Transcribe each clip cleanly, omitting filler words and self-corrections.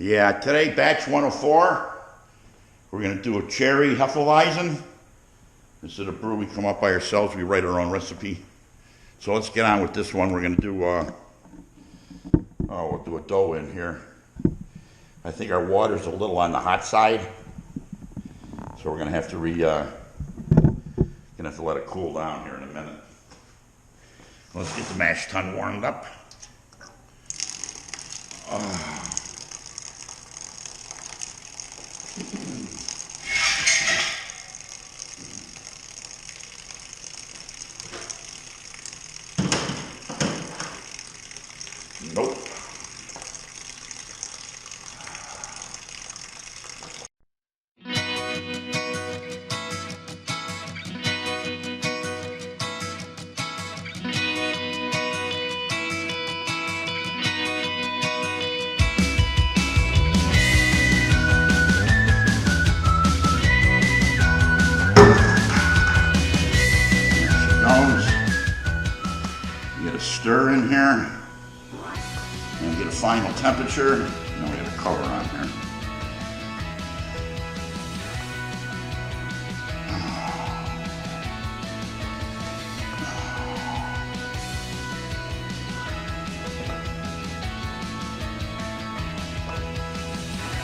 Yeah, today, batch 104, we're going to do a Cherry Hefeweizen. This is a brew we come up by ourselves. We write our own recipe. So let's get on with this one. We're going to do, we'll do a dough in here. I think our water's a little on the hot side. So we're going to have to let it cool down here in a minute. Let's get the mash tun warmed up. Nope. Get a stir in here and get a final temperature. Then we get a cover on here.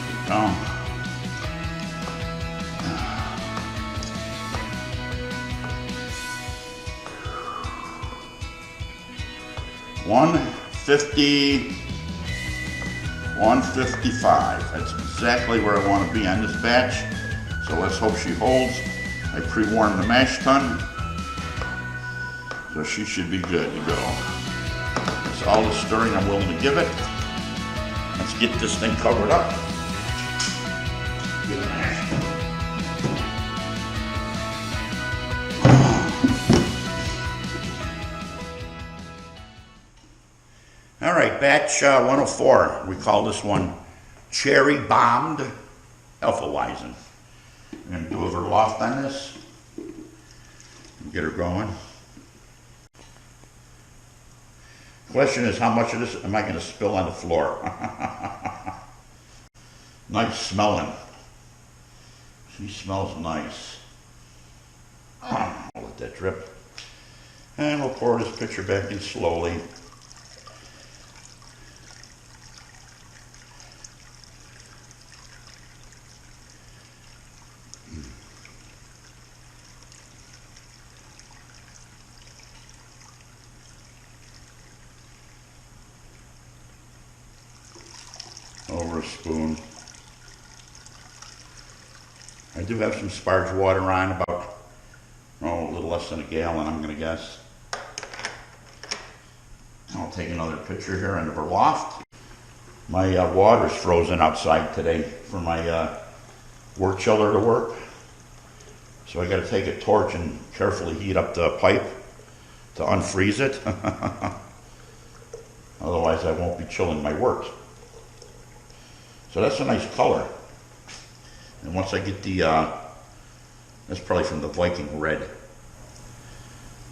There we go. 150, 155. That's exactly where I want to be on this batch. So let's hope she holds. I pre-warmed the mash tun, so she should be good to go. That's all the stirring I'm willing to give it. Let's get this thing covered up. Get a mash tun. All right, batch 104. We call this one Cherry Bombed Hefeweizen. I'm going to do a verloft on this. Get her going. Question is, how much of this am I going to spill on the floor? Nice smelling. She smells nice. I'll let that drip. And we'll pour this pitcher back in slowly. Over a spoon. I do have some sparge water on, about a little less than a gallon, I'm going to guess. I'll take another pitcher here into verloft. My water's frozen outside today for my work chiller to work. So I got to take a torch and carefully heat up the pipe to unfreeze it. Otherwise I won't be chilling my work. So that's a nice color. And once I get the, that's probably from the Viking Red.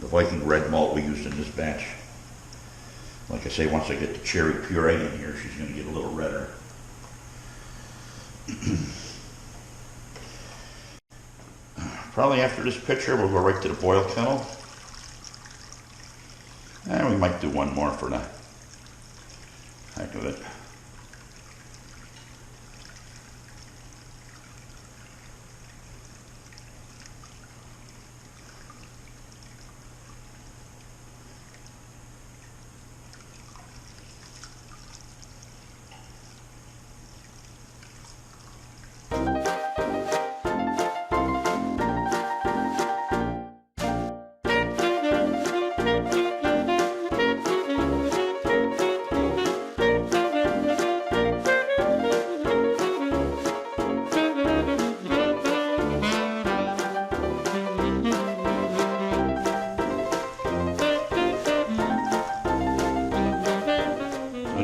The Viking Red malt we used in this batch. Like I say, once I get the cherry puree in here, she's going to get a little redder. Probably after this pitcher, we'll go right to the boil kettle. And we might do one more for the heck of it.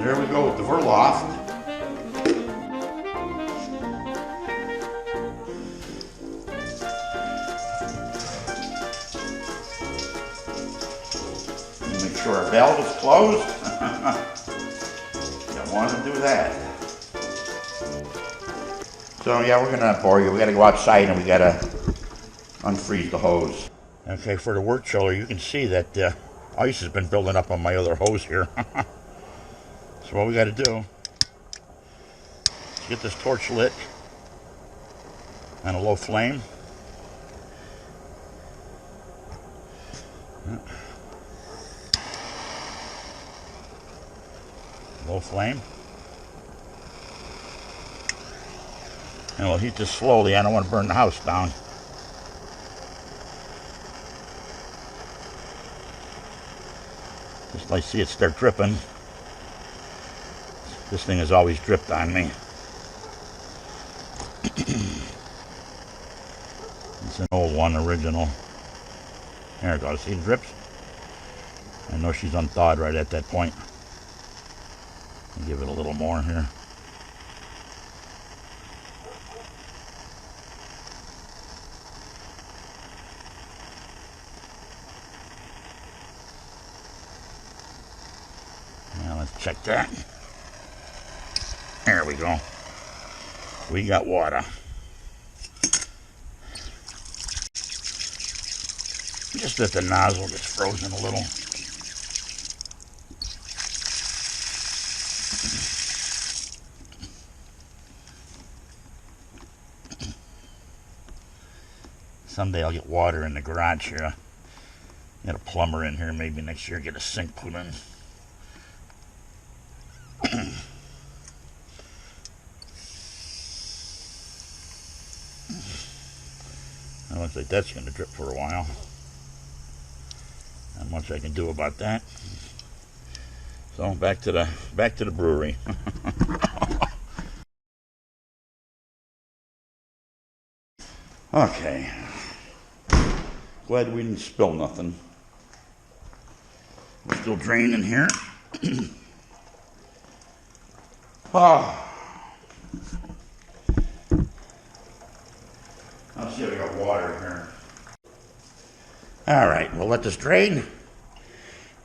There we go with the verloft. Make sure our valve is closed. Don't want to do that. So yeah, we're gonna bore you. We gotta go outside and we gotta unfreeze the hose. Okay, for the wort chiller, you can see that ice has been building up on my other hose here. So what we gotta do is get this torch lit on a low flame. Low flame. And we'll heat this slowly. I don't want to burn the house down. Just like see it start dripping. This thing has always dripped on me. It's an old one, original. There it goes. See the drips? I know she's unthawed right at that point. I'll give it a little more here. Now let's check that. There we go. We got water. Just that the nozzle gets frozen a little. Someday I'll get water in the garage here. Get a plumber in here, maybe next year get a sink put in. It looks like that's going to drip for a while. Not much I can do about that. So back to the brewery. Okay. Glad we didn't spill nothing. We're still draining here. Let's see if we got water here. All right, we'll let this drain,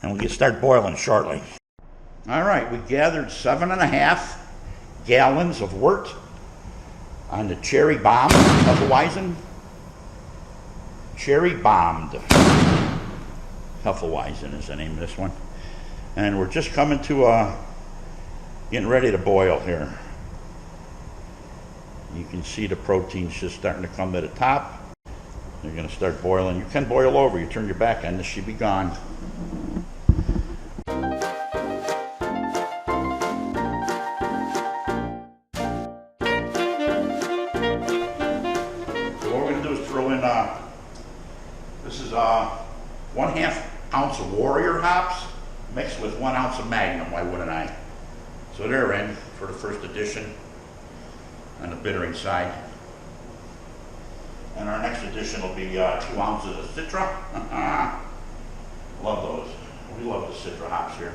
and we'll start boiling shortly. All right, we gathered 7.5 gallons of wort on the Cherry Bomb Hefeweizen. Cherry Bombed Hefeweizen is the name of this one. And we're just coming to getting ready to boil here. You can see the protein's just starting to come to the top. They're going to start boiling. You can boil over. You turn your back on this, she'll be gone. This is 1/2 ounce of Warrior hops mixed with 1 ounce of Magnum, why wouldn't I? So they're in for the first edition on the bittering side. And our next edition will be 2 ounces of Citra. Love those. We love the Citra hops here.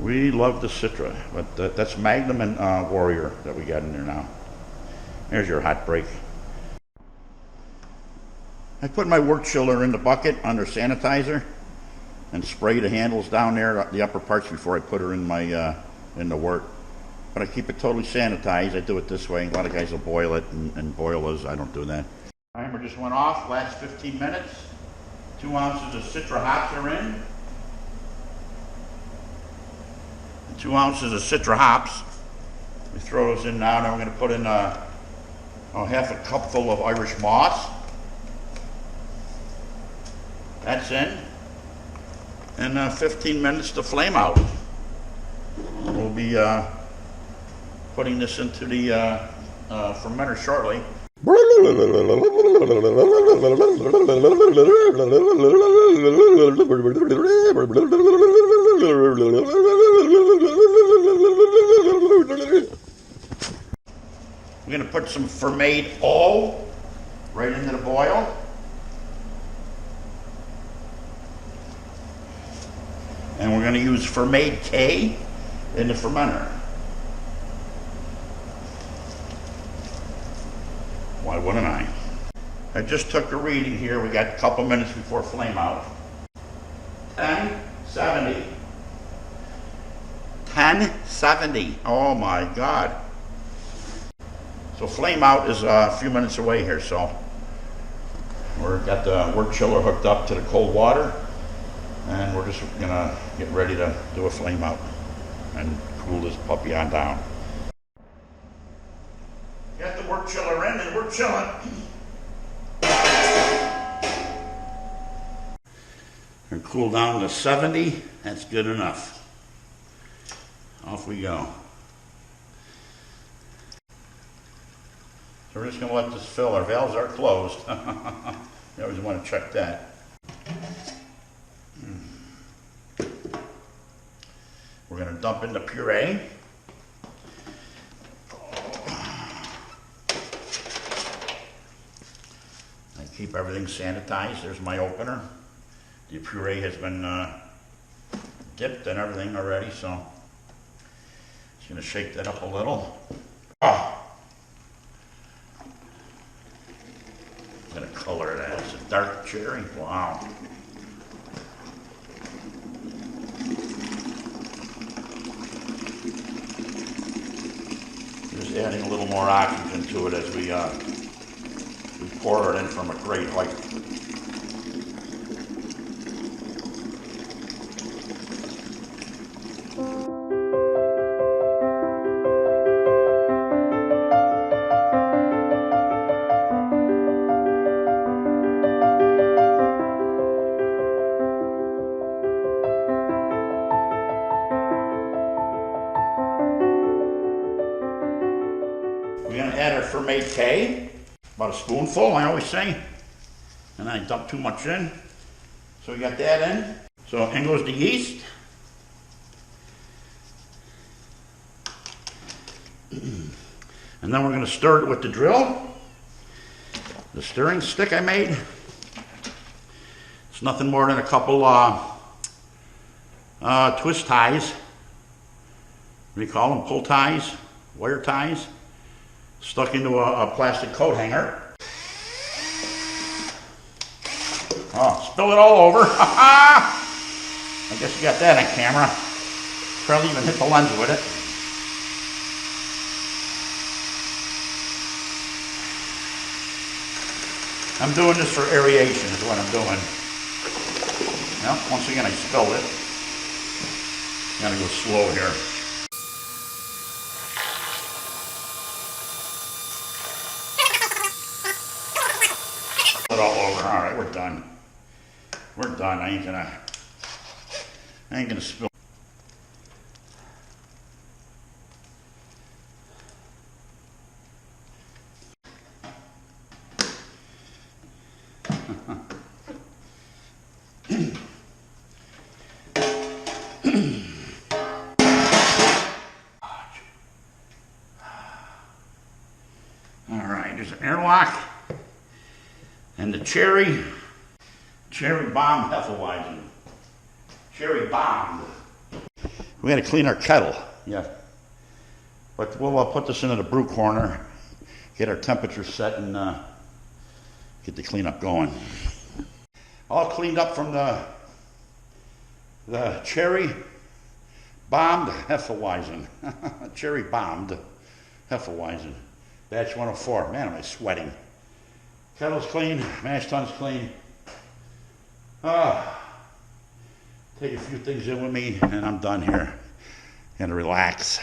We love the Citra, but that's Magnum and Warrior that we got in there now. There's your hot break. I put my wort chiller in the bucket under sanitizer and spray the handles down there, the upper parts, before I put her in my in the wort. But I keep it totally sanitized. I do it this way. A lot of guys will boil it and boil those. I don't do that. Timer just went off. Last 15 minutes. 2 ounces of Citra hops are in. 2 ounces of Citra hops. We throw those in now. Now we're going to put in half a cupful of Irish moss. That's in. And 15 minutes to flame out. We'll be putting this into the fermenter shortly. We're going to put some fermented O right into the boil. And we're going to use fermented K in the fermenter. Why wouldn't I? I just took a reading here. We got a couple minutes before flame out. 10, 70. 1070. Oh my God. So flame out is a few minutes away here, so we've got the wort chiller hooked up to the cold water, and we're just gonna get ready to do a flame out and cool this puppy on down. Got the wort chiller in and we're chilling. And cool down to 70, that's good enough. Off we go. So we're just going to let this fill. Our valves are closed. You always want to check that. We're going to dump in the puree. I keep everything sanitized. There's my opener. The puree has been dipped and everything already, so just going to shake that up a little. Oh. What kind of color that is? A dark cherry? Wow. Just adding a little more oxygen to it as we pour it in from a crate like. We're going to add our ferment K, about a spoonful, I always say, and I dump too much in. So we got that in. So in goes the yeast. And then we're going to stir it with the drill. The stirring stick I made. It's nothing more than a couple twist ties. What do you call them? Pull ties? Wire ties? Stuck into a plastic coat hanger. Oh, spill it all over. I guess you got that on camera. Probably even hit the lens with it. I'm doing this for aeration is what I'm doing. Well, once again I spilled it. Gotta go slow here. It all over. All right, we're done. We're done. I ain't gonna spill. All right, there's an airlock. And the cherry bomb Hefeweizen. Cherry bombed. We got to clean our kettle. Yeah. But we'll put this into the brew corner, get our temperature set, and get the cleanup going. All cleaned up from the cherry bombed Hefeweizen. Cherry bombed Hefeweizen. Batch 104. Man, am I sweating. Kettle's clean, mash tun's clean. Take a few things in with me and I'm done here. Gonna relax.